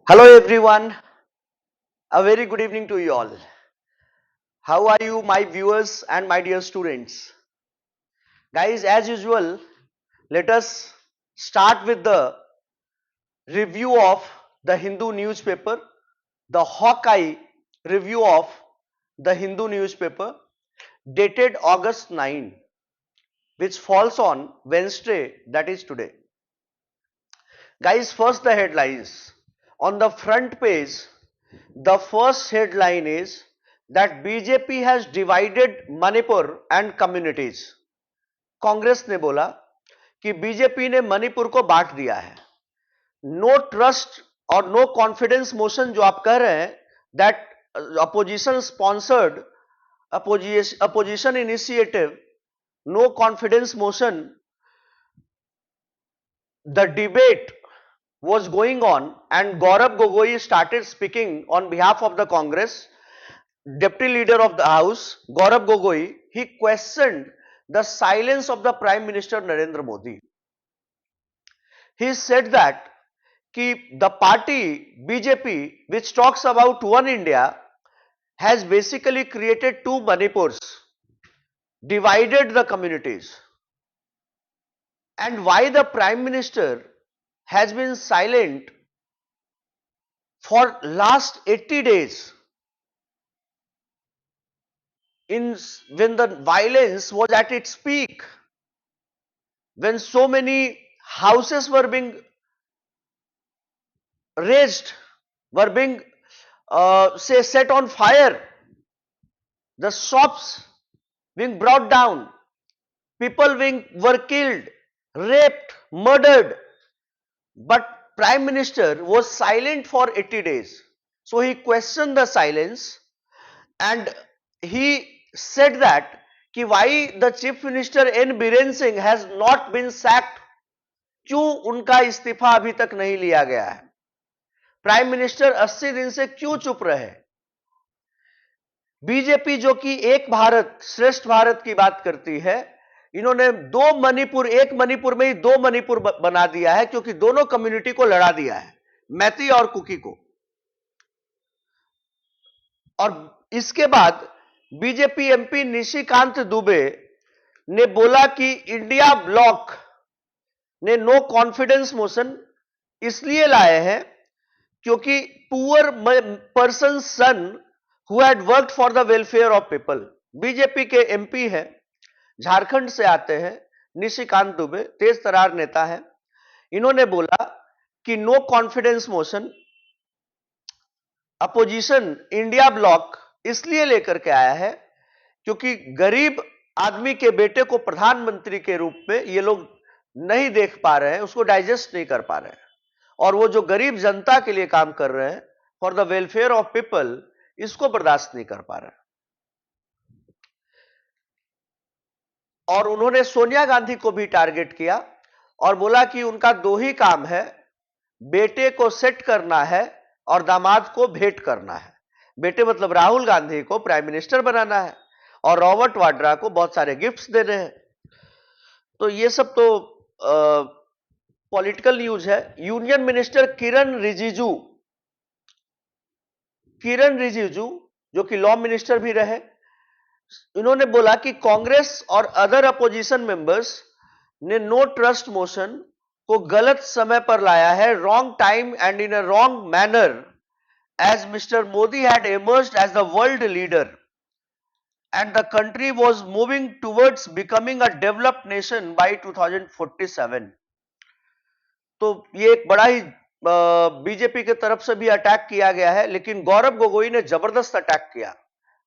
Hello everyone, a very good evening to you all. How are you, my viewers and my dear students? Guys, as usual, let us start with the review of the Hindu newspaper, the Hawkeye review of the Hindu newspaper dated August 9, which falls on Wednesday, that is today. Guys, first the headlines. On the front page, the first headline is that BJP has divided Manipur and communities. Congress ने बोला कि BJP ने मणिपुर को बांट दिया है. No trust और no confidence motion जो आप कह रहे हैं, that opposition sponsored opposition initiative, no confidence motion, the debate was going on and Gaurav Gogoi started speaking on behalf of the Congress. Deputy leader of the House, Gaurav Gogoi, he questioned the silence of the Prime Minister Narendra Modi. He said that the party BJP, which talks about one India, has basically created two Manipurs, divided the communities. And why the Prime Minister has been silent for last 80 days when the violence was at its peak, when so many houses were being razed, were being set on fire, the shops being brought down, people were killed, raped, murdered, but Prime Minister was silent for 80 days. So he questioned the silence and he said that why the Chief Minister N. Biren Singh has not been sacked, क्यों उनका इस्तीफा अभी तक नहीं लिया गया है, prime minister 80 दिन से क्यों चुप रहे. बीजेपी जो कि एक भारत श्रेष्ठ भारत की बात करती है, इन्होंने दो मणिपुर, एक मणिपुर में ही दो मणिपुर बना दिया है, क्योंकि दोनों कम्युनिटी को लड़ा दिया है, मैती और कुकी को. और इसके बाद बीजेपी एमपी निशिकांत दुबे ने बोला कि इंडिया ब्लॉक ने नो कॉन्फिडेंस मोशन इसलिए लाए हैं क्योंकि poor person son who had worked for the welfare of people. BJP के एमपी हैं, झारखंड से आते हैं, निशिकांत दुबे तेज तरार नेता है. इन्होंने बोला कि no confidence motion opposition India block इसलिए लेकर के आया है क्योंकि गरीब आदमी के बेटे को प्रधानमंत्री के रूप में ये लोग नहीं देख पा रहे हैं, उसको डाइजेस्ट नहीं कर पा रहे हैं, और वो जो गरीब जनता के लिए काम कर रहे हैं for the welfare of people, इसको बर्दाश्त नहीं कर पा रहे हैं. और उन्होंने सोनिया गांधी को भी टारगेट किया और बोला कि उनका दो ही काम है, बेटे को सेट करना है और दामाद को भेंट करना है. बेटे मतलब राहुल गांधी को प्राइम मिनिस्टर बनाना है और रॉबर्ट वाड्रा को बहुत सारे गिफ्ट्स देने हैं. तो ये सब तो पॉलिटिकल न्यूज है. यूनियन मिनिस्टर किरण रिजिजू जो कि लॉ मिनिस्टर भी रहे, इन्होंने बोला कि कांग्रेस और अदर अपोजिशन मेंबर्स ने नो ट्रस्ट मोशन को गलत समय पर लाया है, wrong time and in a wrong manner, as Mr. Modi had emerged as the world leader and the country was moving towards becoming a developed nation by 2047. तो ये एक बड़ा ही बीजेपी के तरफ से भी अटैक किया गया है, लेकिन गौरव गोगोई ने जबरदस्त अटैक किया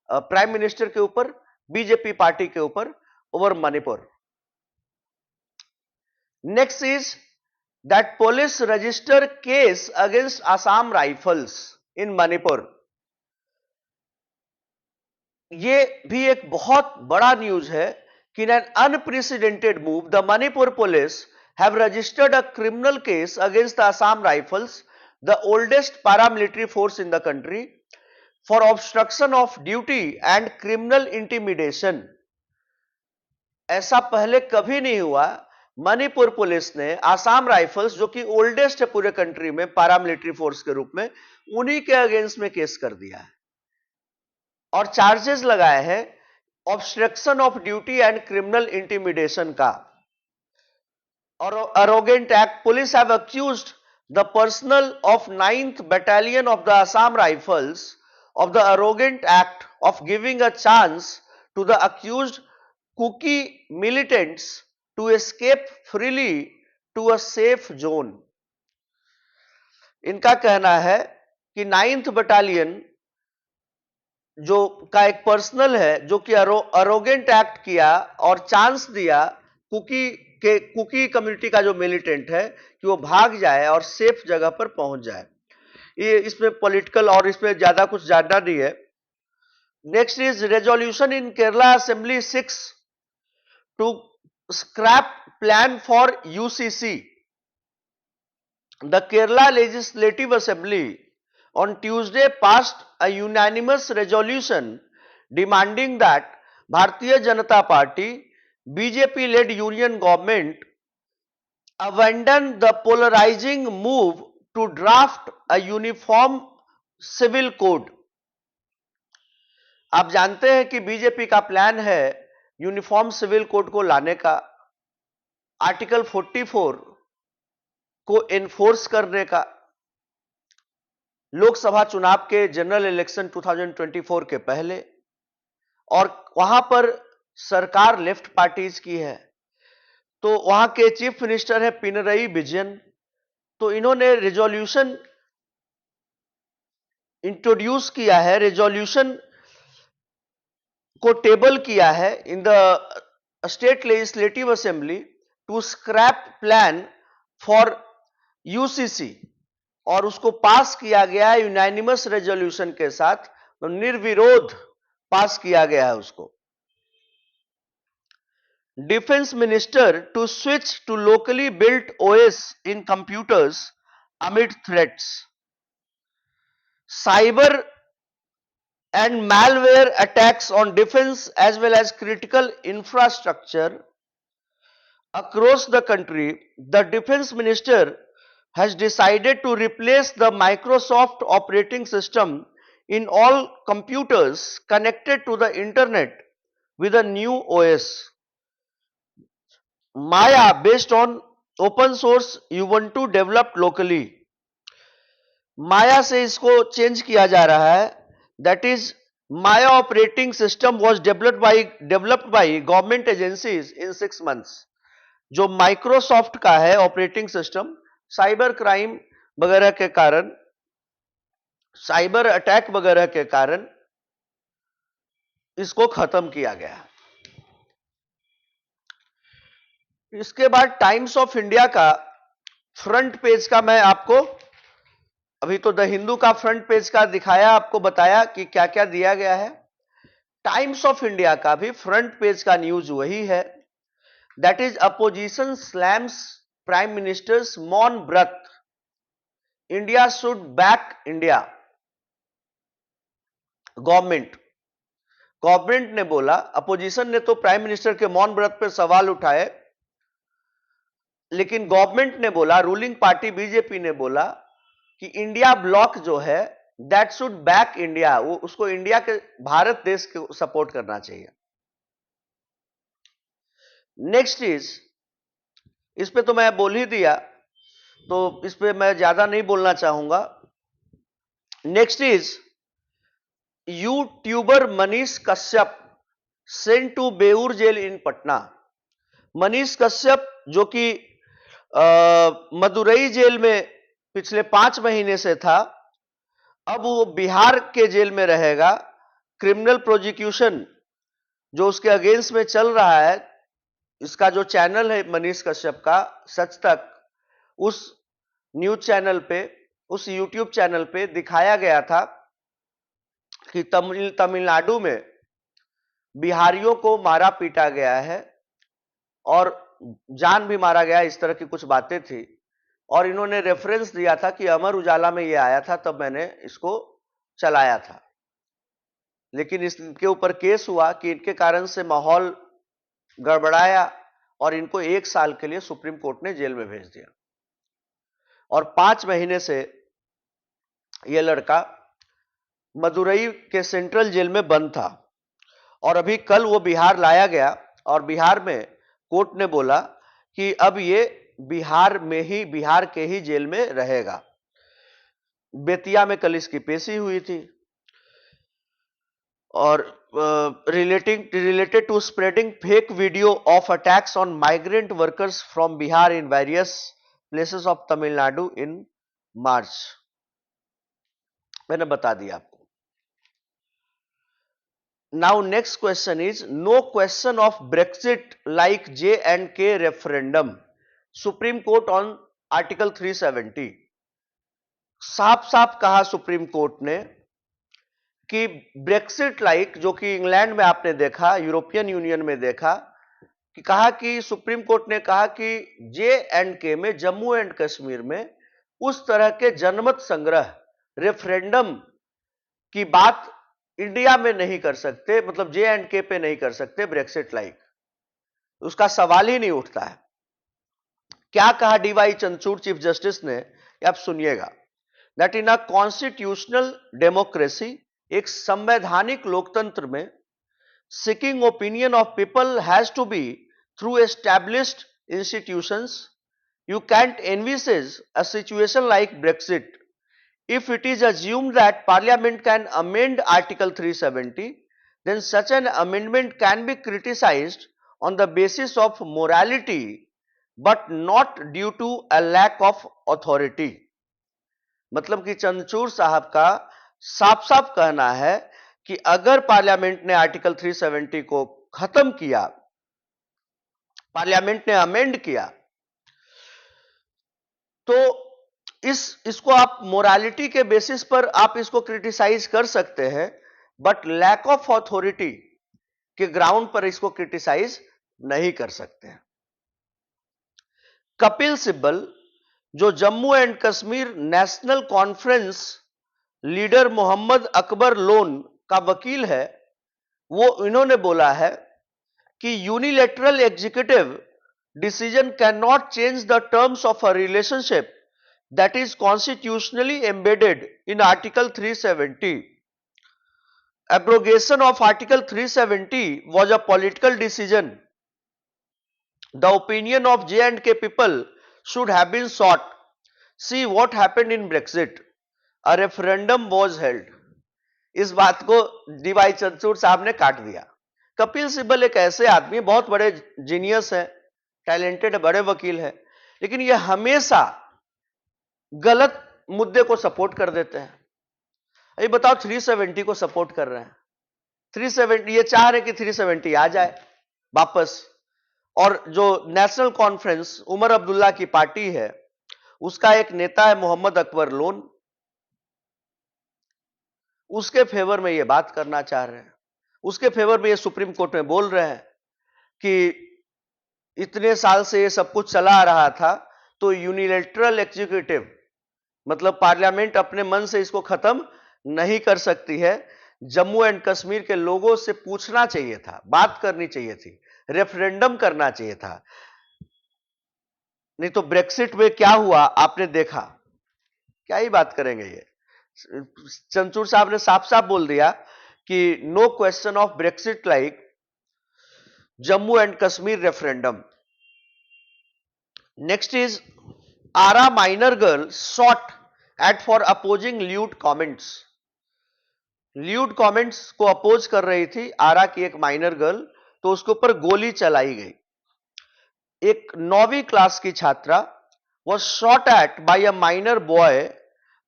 प्राइम मिनिस्टर के ऊपर, बीजेपी पार्टी के ऊपर, over Manipur. Next is that police register case against Assam Rifles in Manipur. ये भी एक बहुत बड़ा न्यूज है कि in an unprecedented move the Manipur police have registered a criminal case against the Assam Rifles, the oldest paramilitary force in the country, for obstruction of duty and criminal intimidation. ऐसा पहले कभी नहीं हुआ. मणिपुर पुलिस ने Assam rifles, जो कि oldest है पूरे कंट्री में पैरामिलिट्री फोर्स के रूप में, उन्हीं के अगेंस्ट में केस कर दिया है और चार्जेस लगाए हैं obstruction of duty and criminal intimidation का। और arrogant act, police have accused the personal of 9th Battalion of the Assam Rifles of the arrogant act of giving a chance to the accused Kuki militants to escape freely to a safe zone। इनका कहना है कि 9th Battalion जो का एक personal है, जो कि अरोगेंट एक्ट किया और चांस दिया कुकी कम्युनिटी का जो मिलिटेंट है कि वो भाग जाए और सेफ जगह पर पहुंच जाए। ये इसमें पॉलिटिकल और इसमें ज्यादा कुछ जानना नहीं है। Next is resolution in Kerala assembly 6 to scrap plan for UCC. The Kerala legislative assembly on Tuesday passed a unanimous resolution demanding that Bharatiya Janata Party BJP-led union government abandon the polarizing move to draft a uniform civil code। आप जानते हैं कि BJP का plan है uniform civil code को लाने का, article 44 को एनफोर्स करने का, लोकसभा चुनाव के जनरल इलेक्शन 2024 के पहले। और वहां पर सरकार लेफ्ट पार्टीज की है, तो वहां के चीफ मिनिस्टर है पिनरई विजयन। तो इन्होंने रेजोल्यूशन इंट्रोड्यूस किया है, रेजोल्यूशन को टेबल किया है in the state legislative assembly to scrap plan for UCC, और उसको पास किया गया है यूनानिमस रेजोल्यूशन के साथ, तो निर्विरोध पास किया गया है उसको। Defence minister to switch to locally built OS in computers amid threats. Cyber and malware attacks on defense as well as critical infrastructure across the country, the defense minister has decided to replace the Microsoft operating system in all computers connected to the internet with a new OS, Maya, based on open source Ubuntu developed locally। माया से इसको change किया जा रहा है, that is Maya operating system was developed by government agencies in 6 months। जो Microsoft का है operating system, cyber crime वगैरह के कारण, साइबर अटैक वगैरह के कारण इसको खत्म किया गया। इसके बाद टाइम्स ऑफ इंडिया का फ्रंट पेज का मैं आपको, अभी तो द हिंदू का फ्रंट पेज का दिखाया, आपको बताया कि क्या क्या दिया गया है। टाइम्स ऑफ इंडिया का भी फ्रंट पेज का न्यूज वही है, that is opposition slams prime ministers मौन व्रत, India should back India. Government ने बोला, अपोजिशन ने तो प्राइम मिनिस्टर के मौन व्रत पर सवाल उठाए, लेकिन गवर्नमेंट ने बोला, रूलिंग पार्टी बीजेपी ने बोला कि इंडिया ब्लॉक जो है दैट शुड बैक इंडिया, वो उसको इंडिया के, भारत देश को सपोर्ट करना चाहिए। नेक्स्ट इज, इस पे तो मैं बोल ही दिया, तो इस पे मैं ज्यादा नहीं बोलना चाहूंगा। Next is, YouTuber Manish Kashyap sent to Beur jail in Patna. Manish Kashyap जो कि मदुरई जेल में पिछले 5 महीने से था, अब वो बिहार के जेल में रहेगा। क्रिमिनल प्रोसिक्यूशन जो उसके अगेंस्ट में चल रहा है, इसका जो चैनल है मनीष कश्यप का, सच तक, उस न्यूज चैनल पे, उस यूट्यूब चैनल पे दिखाया गया था कि तमिलनाडु में बिहारियों को मारा पीटा गया है और जान भी मारा गया, इस तरह की कुछ बातें थी। और इन्होंने रेफरेंस दिया था कि अमर उजाला में ये आया था, तब मैंने इसको चलाया था। लेकिन इसके ऊपर केस हुआ कि इनके कारण से माहौल गड़बड़ाया और इनको 1 साल के लिए सुप्रीम कोर्ट ने जेल में भेज दिया और 5 महीने से यह लड़का मदुरई के सेंट्रल जेल में बंद था और अभी कल वो बिहार लाया गया और बिहार में कोर्ट ने बोला कि अब ये बिहार के ही जेल में रहेगा। बेतिया में कल इसकी पेशी हुई थी और related to spreading fake video of attacks on migrant workers from Bihar in various places of Tamil Nadu in March। मैंने बता दिया आपको। Now next question is no question of Brexit like J&K referendum, Supreme Court on Article 370। साफ साफ कहा supreme court ने कि Brexit like, जो कि इंग्लैंड में आपने देखा, यूरोपियन यूनियन में देखा, कि कहा कि सुप्रीम कोर्ट ने कहा कि J&K में, जम्मू एंड कश्मीर में उस तरह के जनमत संग्रह रेफरेंडम की बात इंडिया में नहीं कर सकते, मतलब J&K पे नहीं कर सकते ब्रेक्सिट लाइक, उसका सवाल ही नहीं उठता है। क्या कहा डीवाई चंद्रचूड़ चीफ जस्टिस ने, आप सुनिएगा। That in a constitutional democracy, एक संवैधानिक लोकतंत्र में, seeking opinion of people has to be through established institutions। You can't envisage a situation like Brexit if it is assumed that Parliament can amend Article 370, then such an amendment can be criticized on the basis of morality but not due to a lack of authority। मतलब कि चंद्रचूड़ साहब का साफ साफ कहना है कि अगर पार्लियामेंट ने आर्टिकल 370 को खत्म किया, पार्लियामेंट ने अमेंड किया, तो इसको आप मोरालिटी के बेसिस पर आप इसको क्रिटिसाइज कर सकते हैं, बट लैक ऑफ अथॉरिटी के ग्राउंड पर इसको क्रिटिसाइज नहीं कर सकते हैं। कपिल सिब्बल, जो Jammu and Kashmir national conference leader Mohammad Akbar Lone का वकील है, वो इन्होंने बोला है कि unilateral executive decision can not change the terms of a relationship that is constitutionally embedded in article 370। Abrogation of article 370 was a political decision। The opinion of J&K people should have been sought। See what happened in Brexit। A referendum was held। इस बात को D Y Chandrachud साहब ने काट दिया। कपिल सिब्बल एक ऐसे आदमी, बहुत बड़े जीनियस है, टैलेंटेड, बड़े वकील है, लेकिन ये हमेशा गलत मुद्दे को सपोर्ट कर देते हैं। ये बताओ 370 को सपोर्ट कर रहे हैं, 370, ये चाह रहे कि 370 आ जाए वापस, और जो नेशनल कॉन्फ्रेंस उमर अब्दुल्ला की पार्टी है, उसका एक नेता है मोहम्मद अकबर लोन, उसके फेवर में ये बात करना चाह रहे हैं, उसके फेवर में ये सुप्रीम कोर्ट में बोल रहे हैं कि इतने साल से ये सब कुछ चला आ रहा था, तो यूनिलैटरल एग्जीक्यूटिव, मतलब पार्लियामेंट अपने मन से इसको खत्म नहीं कर सकती है। जम्मू एंड कश्मीर के लोगों से पूछना चाहिए था, बात करनी चाहिए थी, रेफरेंडम करना चाहिए था। नहीं तो ब्रेक्सिट में क्या हुआ आपने देखा, क्या ही बात करेंगे। ये चंद्रचूड़ साहब ने साफ साफ बोल दिया कि no question of Brexit like Jammu and Kashmir referendum. Next is Arrah minor girl shot at for opposing lewd comments. Lewd comments को अपोज कर रही थी आरा की एक माइनर गर्ल, तो उसके ऊपर गोली चलाई गई। एक 9वीं क्लास की छात्रा was shot at by a minor boy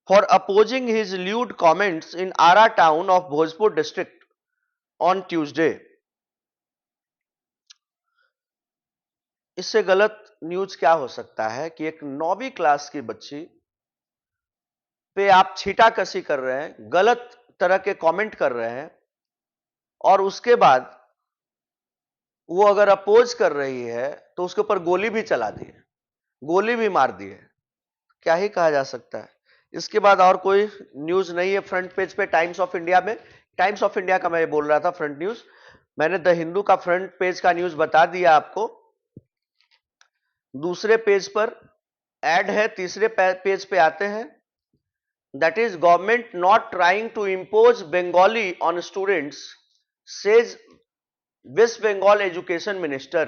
for opposing his lewd comments in Ara town of Bhojpur district on Tuesday। इससे गलत न्यूज क्या हो सकता है कि एक 9वीं क्लास की बच्ची पे आप छीटाकशी कर रहे हैं, गलत तरह के कमेंट कर रहे हैं, और उसके बाद वो अगर अपोज कर रही है तो उसके ऊपर गोली भी चला दी है, गोली भी मार दी है। क्या ही कहा जा सकता है। इसके बाद और कोई न्यूज नहीं है फ्रंट पेज पे टाइम्स ऑफ इंडिया में। टाइम्स ऑफ इंडिया का मैं बोल रहा था फ्रंट न्यूज, मैंने द हिंदू का फ्रंट पेज का न्यूज बता दिया आपको। दूसरे पेज पर ऐड है, तीसरे पेज पे आते हैं. That is government not trying to impose Bengali on students, says West Bengal Education Minister.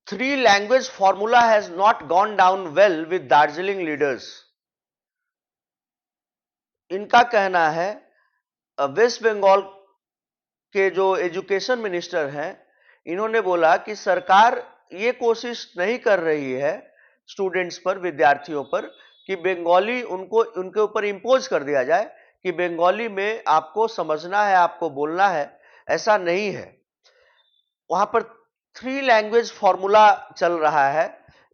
Three language formula has not gone down well with Darjeeling leaders. इनका कहना है वेस्ट बंगाल के जो एजुकेशन मिनिस्टर हैं, इन्होंने बोला कि सरकार ये कोशिश नहीं कर रही है स्टूडेंट्स पर, विद्यार्थियों पर, कि बंगाली उनको उनके ऊपर इंपोज कर दिया जाए कि बंगाली में आपको समझना है, आपको बोलना है. ऐसा नहीं है. वहां पर थ्री लैंग्वेज फॉर्मूला चल रहा है.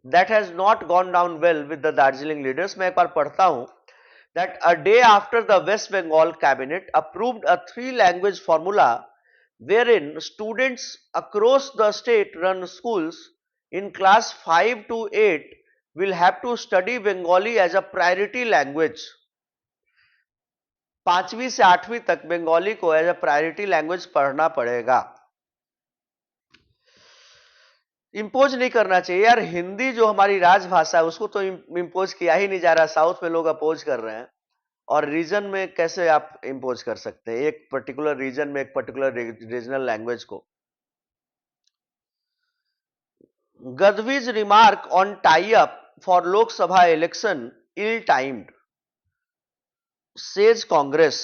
That has not gone down well with the Darjeeling leaders. मैं एक बार पढ़ता हूं. That a day after the West Bengal cabinet approved a three-language formula wherein students across the state run schools in class 5 to 8 will have to study Bengali as a priority language. 5वीं से 8वीं तक बंगाली को as a priority language पढ़ना पड़ेगा. Impose नहीं करना चाहिए यार. हिंदी जो हमारी राजभाषा है उसको तो इंपोज किया ही नहीं जा रहा. साउथ में लोग अपोज कर रहे हैं, और रीजन में कैसे आप इंपोज कर सकते हैं एक पर्टिकुलर रीजन में एक पर्टिकुलर रीजनल लैंग्वेज को. गदवीज remark on tie up for Lok Sabha election ill timed, says Congress.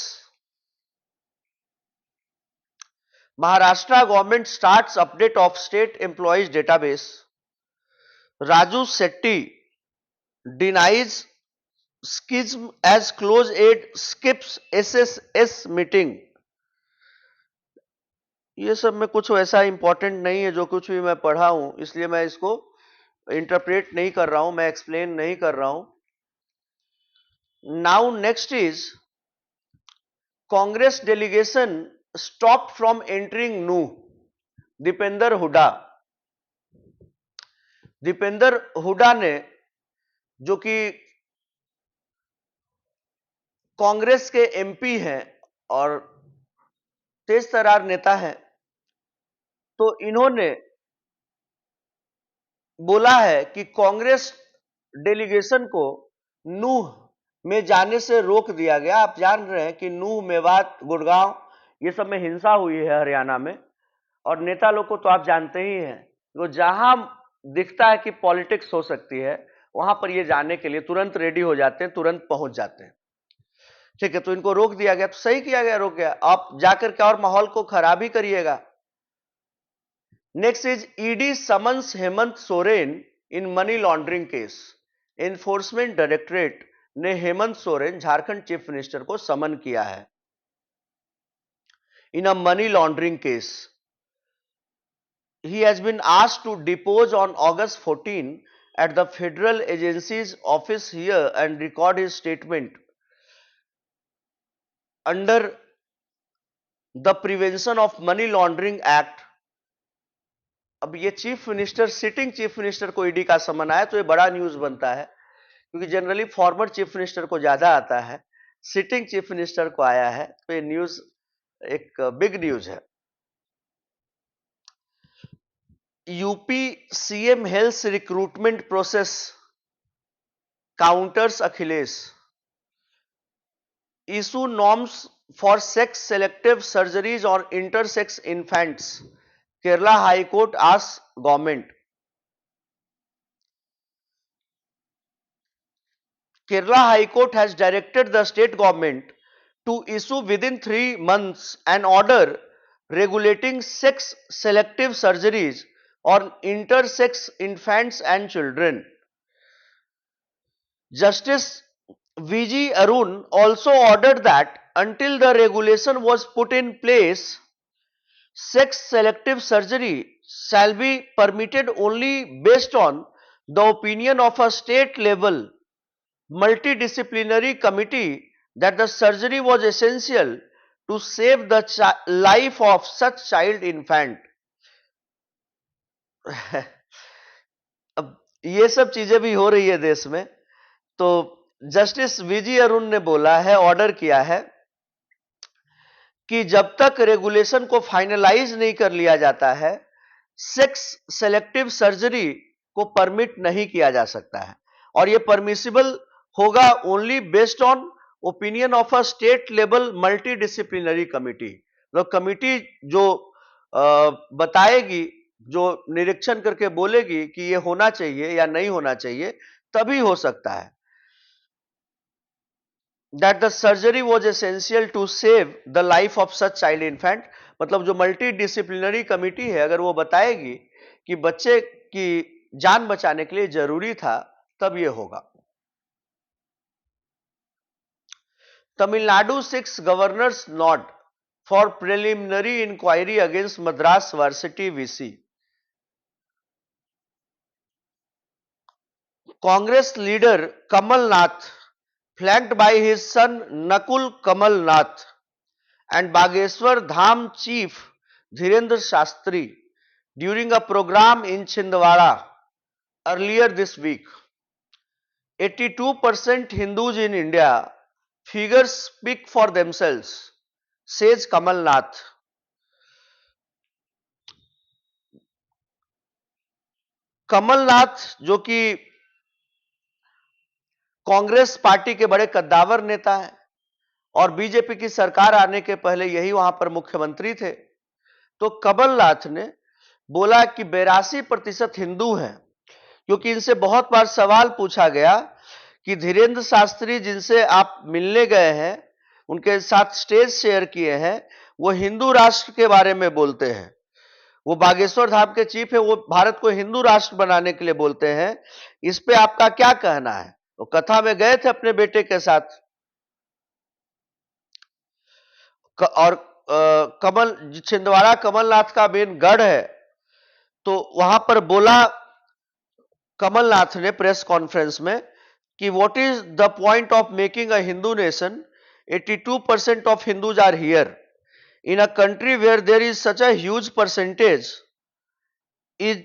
Maharashtra government starts update of state employees database. Raju Setti denies schism as close aide skips SSS meeting. ये सब में कुछ वैसा important नहीं है. जो कुछ भी मैं पढ़ा हूं इसलिए मैं इसको इंटरप्रेट नहीं कर रहा हूं, मैं एक्सप्लेन नहीं कर रहा हूं. Now next is Congress delegation stop from entering नू. दीपेंद्र हुडा. दीपेंद्र हुडा ने, जो कि कांग्रेस के एमपी हैं और तेज तर्रार नेता हैं, तो इन्होंने बोला है कि कांग्रेस डेलीगेशन को नूह में जाने से रोक दिया गया. आप जान रहे हैं कि नूह, मेवात, गुड़गांव ये सब में हिंसा हुई है हरियाणा में, और नेता लोग को तो आप जानते ही हैं, वो जहां दिखता है कि पॉलिटिक्स हो सकती है वहां पर ये जाने के लिए तुरंत रेडी हो जाते हैं, तुरंत पहुंच जाते हैं. ठीक है, तो इनको रोक दिया गया. तो सही किया गया, रोक गया. आप जाकर के और माहौल को खराब ही करिएगा. Next is ED summons Hemant Soren in money laundering case. Enforcement directorate ने हेमंत सोरेन, झारखंड चीफ मिनिस्टर, को समन किया है in a money laundering case. He has been asked to depose on August 14 at the federal agency's office here and record his statement under the Prevention of Money Laundering Act. अब ये chief minister, sitting chief minister को ED का समन आया तो ये बड़ा news बनता है, क्योंकि जनरली फॉर्मर चीफ मिनिस्टर को ज्यादा आता है. सिटिंग चीफ मिनिस्टर को आया है तो ये न्यूज एक बिग न्यूज है. UP CM health recruitment process counters Achilles. Issue norms for sex selective surgeries on intersex infants. Kerala High Court asks government. Kerala High Court has directed the state government to issue within 3 months an order regulating sex selective surgeries on intersex infants and children. Justice VG Arun also ordered that until the regulation was put in place, sex selective surgery shall be permitted only based on the opinion of a state level multidisciplinary committee that the surgery was essential to save the life of such child infant. अब ये सब चीजें भी हो रही है देश में. तो जस्टिस वीजी अरुण ने बोला है, ऑर्डर किया है कि जब तक रेगुलेशन को फाइनलाइज नहीं कर लिया जाता है, सेक्स सेलेक्टिव सर्जरी को परमिट नहीं किया जा सकता है, और यह परमिसिबल होगा only based on opinion of a state level multi disciplinary committee. तो कमिटी जो बताएगी, जो निरीक्षण करके बोलेगी कि यह होना चाहिए या नहीं होना चाहिए, तभी हो सकता है। that the surgery was essential to save the life of such child infant। मतलब जो मल्टी डिसिप्लिनरी कमिटी है, अगर वो बताएगी कि बच्चे की जान बचाने के लिए जरूरी था, तब ये होगा। Tamil Nadu 6 governors not for preliminary inquiry against Madras varsity VC. Congress leader Kamal Nath flanked by his son Nakul Kamal Nath and Bageshwar Dham chief Dhirendra Shastri during a program in Chhindwara earlier this week. 82% Hindus in India, figures speak for themselves, says Kamal Nath। Kamal Nath जो कि Congress party के बड़े कद्दावर नेता हैं और BJP की सरकार आने के पहले यही वहां पर मुख्यमंत्री थे, तो कमलनाथ ने बोला कि 82% हिंदू हैं, क्योंकि इनसे बहुत बार सवाल पूछा गया कि धीरेन्द्र शास्त्री जिनसे आप मिलने गए हैं, उनके साथ स्टेज शेयर किए हैं, वो हिंदू राष्ट्र के बारे में बोलते हैं, वो बागेश्वर धाम के चीफ है, वो भारत को हिंदू राष्ट्र बनाने के लिए बोलते हैं, इस पे आपका क्या कहना है। वो कथा में गए थे अपने बेटे के साथ, और छिंदवाड़ा कमलनाथ का मेन गढ़ है, तो वहां पर बोला कमलनाथ ने प्रेस कॉन्फ्रेंस में कि what is the point of making a Hindu nation, 82% of Hindus are here in a country where there is such a huge percentage, is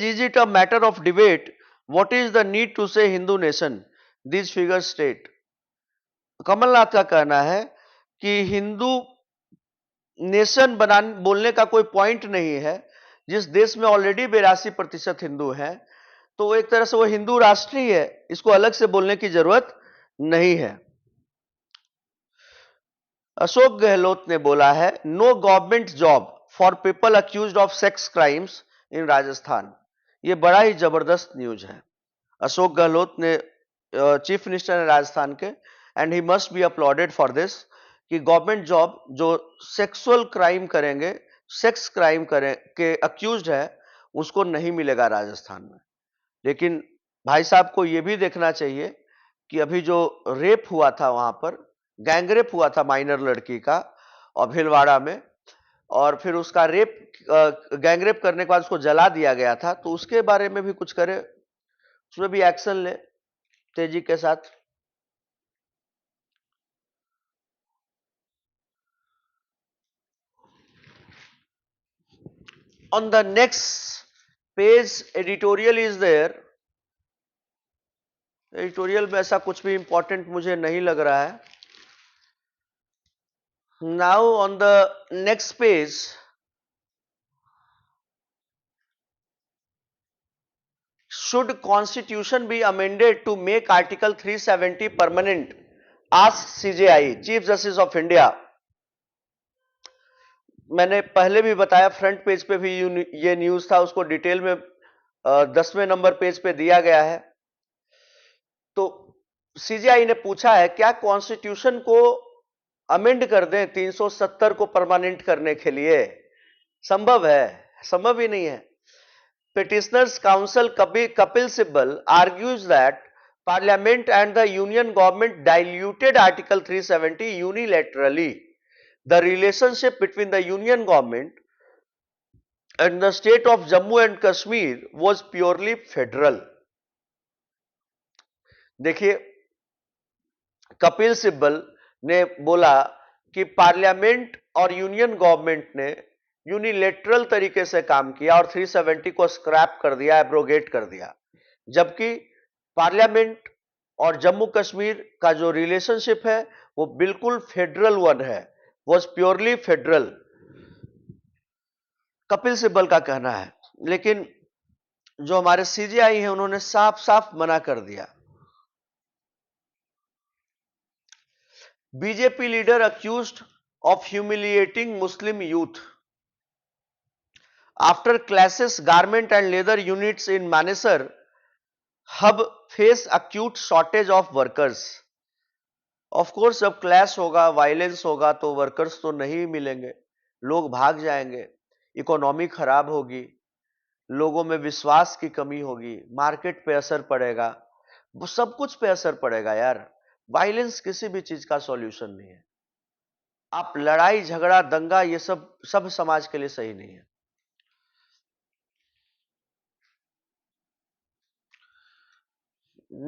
is it a matter of debate? What is the need to say Hindu nation? These figures state। Kamal Nath का कहना है कि Hindu nation बोलने का कोई point नहीं है, जिस देश में ऑलरेडी 82% हिंदू हैं, तो एक तरह से वो हिंदू राष्ट्र ही है, इसको अलग से बोलने की जरूरत नहीं है। अशोक गहलोत ने बोला है no government job for people accused of sex crimes in Rajasthan. ये बड़ा ही जबरदस्त न्यूज है। अशोक गहलोत ने चीफ मिनिस्टर है राजस्थान के, and he must be uploaded for this, कि गवर्नमेंट जॉब जो सेक्सुअल क्राइम करेंगे, सेक्स क्राइम करें के अक्यूज्ड है, उसको नहीं मिलेगा राजस्थान में। लेकिन भाई साहब को यह भी देखना चाहिए कि अभी जो रेप हुआ था वहां पर, गैंगरेप हुआ था माइनर लड़की का और भीलवाड़ा में, और फिर उसका रेप गैंगरेप करने के बाद उसको जला दिया गया था, तो उसके बारे में भी कुछ करे, उसमें भी एक्शन ले तेजी के साथ। On the next page editorial is there। Editorial में ऐसा कुछ भी इंपॉर्टेंट मुझे नहीं लग रहा है। Now on the next page, should constitution be amended to make article 370 permanent? Ask CJI, Chief Justice of India। मैंने पहले भी बताया, फ्रंट पेज पे भी ये न्यूज था, उसको डिटेल में 10वें नंबर पेज पे दिया गया है। तो सीजीआई ने पूछा है क्या कॉन्स्टिट्यूशन को अमेंड कर दें 370 को परमानेंट करने के लिए? संभव है? संभव ही नहीं है। Petitioners council Kapil Sibal argues that parliament and the union government diluted article 370 unilaterally. The relationship between the union government and the state of Jammu and Kashmir was purely federal। देखिए, कपिल सिब्बल ने बोला कि पार्लियामेंट और यूनियन गवर्नमेंट ने unilateral तरीके से काम किया और 370 को स्क्रैप कर दिया, एब्रोगेट कर दिया, जबकि पार्लियामेंट और जम्मू कश्मीर का जो रिलेशनशिप है वो बिल्कुल फेडरल वन है, was purely federal, Kapil Sibal का कहना है। लेकिन जो हमारे सीजीआई हैं उन्होंने साफ साफ मना कर दिया। BJP leader accused of humiliating Muslim youth after clashes garment and leather units in Manesar hub face acute shortage of workers. Of course जब क्लैश होगा, वायलेंस होगा तो वर्कर्स तो नहीं मिलेंगे, लोग भाग जाएंगे, इकोनॉमी खराब होगी, लोगों में विश्वास की कमी होगी, मार्केट पे असर पड़ेगा, वो सब कुछ पे असर पड़ेगा यार। वायलेंस किसी भी चीज का सॉल्यूशन नहीं है। आप लड़ाई झगड़ा दंगा ये सब सब समाज के लिए सही नहीं है।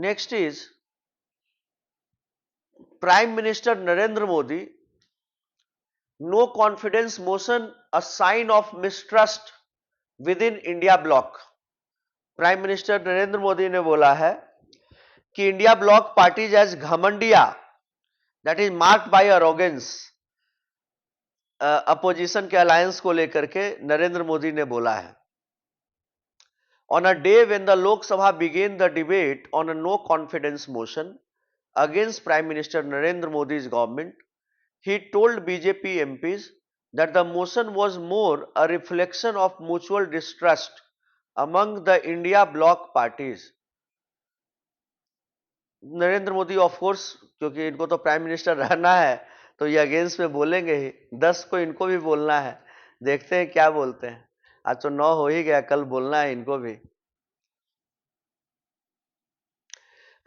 Next is prime minister Narendra Modi, no confidence motion a sign of mistrust within India bloc. Prime minister Narendra Modi ने बोला है कि इंडिया ब्लॉक पार्टीज एज घमंडिया that is marked by arrogance. Opposition के अलायंस को लेकर के नरेंद्र मोदी ने बोला है। On a day when the Lok Sabha began the debate on a no confidence motion against Prime Minister Narendra Modi's government, he told BJP MPs that the motion was more a reflection of mutual distrust among the India bloc parties. Narendra Modi of course, क्योंकि इनको तो prime minister रहना है तो ये against में बोलेंगे ही, 10 को इनको भी बोलना है, देखते हैं क्या बोलते हैं। आज तो 9 हो ही गया, कल बोलना है इनको भी।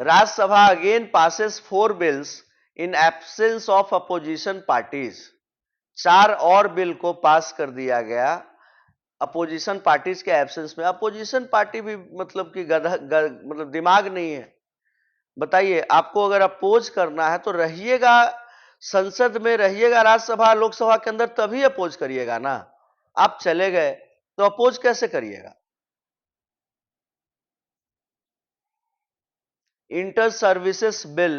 Rajya Sabha again passes 4 bills in absence of opposition parties. 4 और बिल को पास कर दिया गया अपोजिशन पार्टीज के एब्सेंस में। अपोजिशन पार्टी भी मतलब कि मतलब दिमाग नहीं है। बताइए, आपको अगर अपोज करना है तो रहिएगा संसद में, रहिएगा राज्यसभा लोकसभा के अंदर, तभी अपोज करिएगा ना। आप चले गए तो अपोज कैसे करिएगा। इंटर सर्विसेज बिल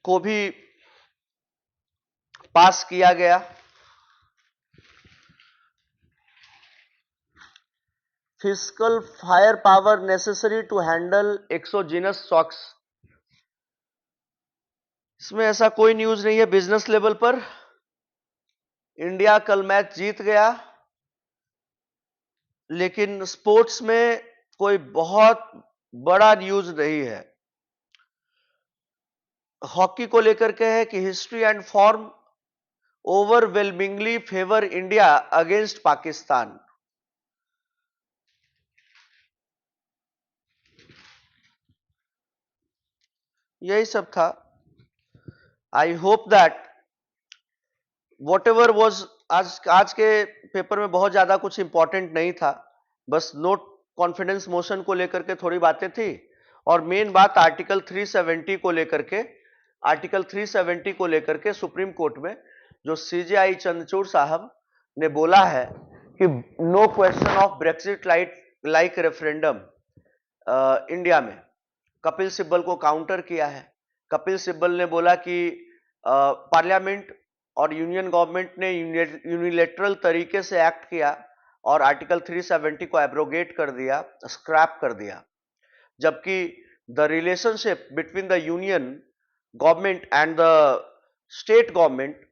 को भी पास किया गया। Physical fire power necessary to handle exogenous shocks. इसमें ऐसा कोई न्यूज नहीं है। बिजनेस लेवल पर इंडिया कल मैच जीत गया, लेकिन स्पोर्ट्स में कोई बहुत बड़ा न्यूज नहीं है। हॉकी को लेकर के है कि history and form overwhelmingly favour India against Pakistan. यही सब था। आई hope that what ever was, आज के पेपर में बहुत ज्यादा कुछ इंपॉर्टेंट नहीं था, बस नोट कॉन्फिडेंस मोशन को लेकर के थोड़ी बातें थी, और मेन बात आर्टिकल 370 को लेकर के, आर्टिकल 370 को लेकर के सुप्रीम कोर्ट में जो सीजेआई चंद्रचूड़ साहब ने बोला है कि no question of Brexit like referendum India में, कपिल सिब्बल को काउंटर किया है। कपिल सिब्बल ने बोला कि पार्लियामेंट और यूनियन गवर्नमेंट ने यूनिलेटरल तरीके से एक्ट किया और आर्टिकल 370 को एब्रोगेट कर दिया, स्क्रैप कर दिया, जबकि the relationship between the union government and the state government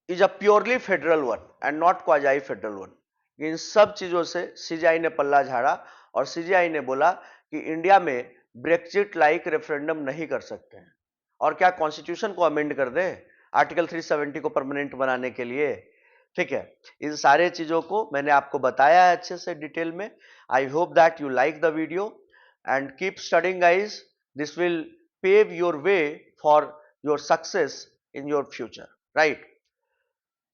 is a purely federal one and not quasi federal one. इन सब चीजों से सीजीआई ने पल्ला झाड़ा और सीजीआई ने बोला कि इंडिया में ब्रेक्जिट लाइक रेफरेंडम नहीं कर सकते हैं, और क्या कॉन्स्टिट्यूशन को अमेंड कर दे आर्टिकल 370 को परमानेंट बनाने के लिए। ठीक है, इन सारे चीजों को मैंने आपको बताया है अच्छे से डिटेल में। I hope that you like the video and keep studying guys, this will pave your way for your success in your future, right?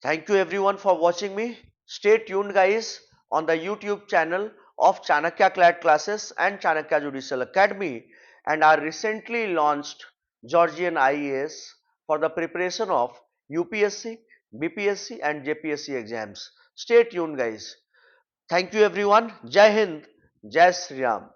Thank you everyone for watching me. Stay tuned guys on the YouTube channel of Chanakya CLAT classes and Chanakya Judicial Academy, and our recently launched Georgian IAS for the preparation of UPSC, BPSC and JPSC exams. Stay tuned guys. Thank you everyone. Jai Hind, Jai Sri Ram.